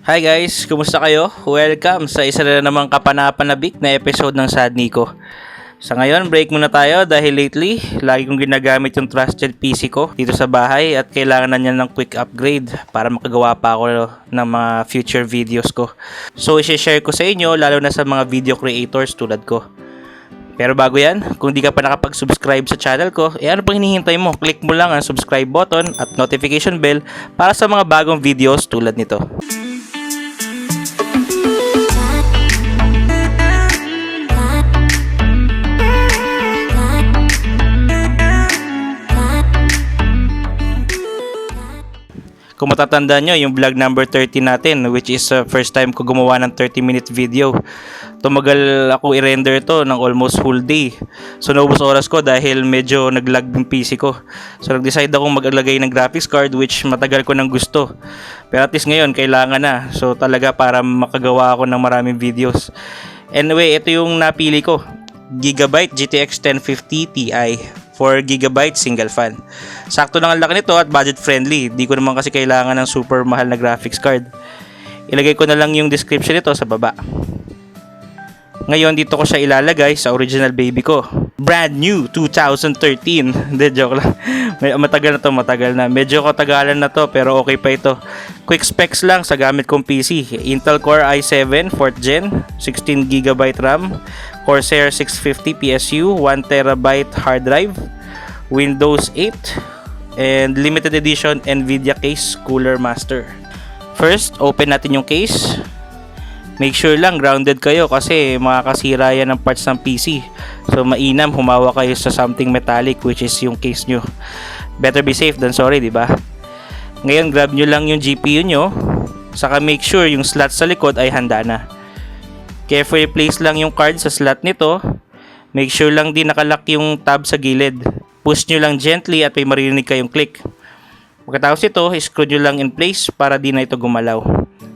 Hi guys, kumusta kayo? Welcome sa isa na namang kapanapanabik na episode ng Sad Nico. Sa ngayon, break muna tayo dahil lately, lagi kong ginagamit yung trusted PC ko dito sa bahay at kailangan na niya ng quick upgrade para makagawa pa ako ng mga future videos ko. So, i-share ko sa inyo lalo na sa mga video creators tulad ko. Pero bago yan, kung di ka pa nakapag-subscribe sa channel ko, ano pang hinihintay mo? Click mo lang ang subscribe button at notification bell para sa mga bagong videos tulad nito. Kung matatandaan nyo, yung vlog number 30 natin, which is first time ko gumawa ng 30-minute video. Tumagal ako i-render to ng almost whole day. So naubos oras ko dahil medyo nag-lag yung PC ko. So nag-decide akong maglagay ng graphics card which matagal ko nang gusto. Pero at least ngayon, kailangan na. So talaga para makagawa ako ng maraming videos. Anyway, ito yung napili ko. Gigabyte GTX 1050 Ti. 4GB single fan. Sakto lang ang laki nito at budget friendly. Di ko naman kasi kailangan ng super mahal na graphics card. Ilagay ko na lang yung description nito sa baba. Ngayon dito ko siya ilalagay sa original baby ko. Brand new 2013. Hindi, joke lang. Matagal na. Medyo katagalan na to pero okay pa ito. Quick specs lang sa gamit kong PC. Intel Core i7 4th Gen, 16GB RAM, Corsair 650 PSU, 1TB hard drive, Windows 8, and limited edition Nvidia case Cooler Master. First, open natin yung case. Make sure lang grounded kayo kasi makakasira yan ng parts ng PC. So mainam humawa kayo sa something metallic which is yung case nyo. Better be safe than sorry, di ba? Ngayon grab nyo lang yung GPU nyo, saka make sure yung slot sa likod ay handa na. Carefully place lang yung card sa slot nito. Make sure lang din nakalock yung tab sa gilid. Push nyo lang gently at may maririnig kayong click. Pagkatapos ito, screw nyo lang in place para di na ito gumalaw.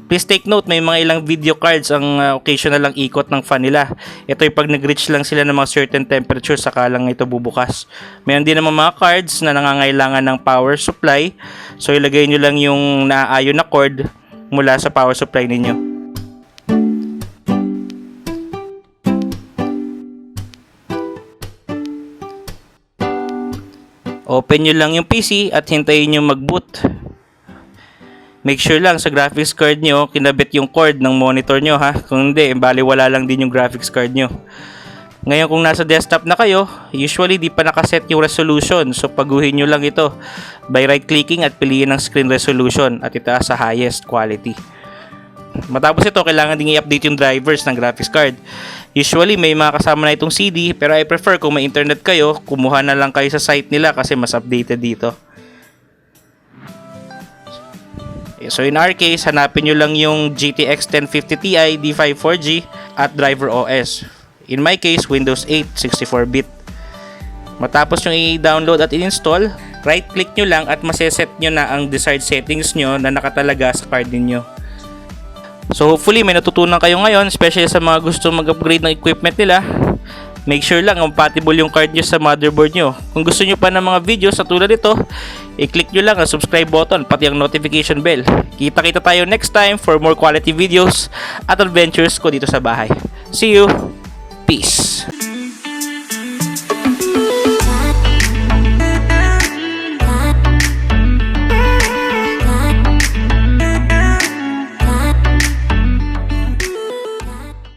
Please take note, may mga ilang video cards ang occasional lang ikot ng fan nila. Ito ay pag nag-reach lang sila ng mga certain temperature saka lang ito bubukas. Mayroon din naman mga cards na nangangailangan ng power supply. So ilagay nyo lang yung naaayon na cord mula sa power supply ninyo. Open nyo lang yung PC at hintayin nyo mag-boot. Make sure lang sa graphics card nyo, kinabit yung cord ng monitor nyo ha. Kung hindi, baliwala lang din yung graphics card nyo. Ngayon kung nasa desktop na kayo, usually di pa nakaset yung resolution. So paguhin nyo lang ito by right clicking at piliin ang screen resolution at itaas sa highest quality. Matapos ito, kailangan din i-update yung drivers ng graphics card. Usually may mga kasama na itong CD, pero I prefer kung may internet kayo, kumuha na lang kayo sa site nila kasi mas updated dito. So in our case, hanapin nyo lang yung GTX 1050 Ti D5 4G at driver OS. In my case, Windows 8 64-bit. Matapos nyo i-download at i-install, right-click nyo lang at maseset nyo na ang desired settings nyo na nakatalaga sa card ninyo. So hopefully may natutunan kayo ngayon, especially sa mga gusto mag-upgrade ng equipment nila. Make sure lang compatible yung card nyo sa motherboard nyo. Kung gusto nyo pa ng mga videos sa tulad ito, i-click nyo lang ang subscribe button pati ang notification bell. Kita-kita tayo next time for more quality videos at adventures ko dito sa bahay. See you! Peace!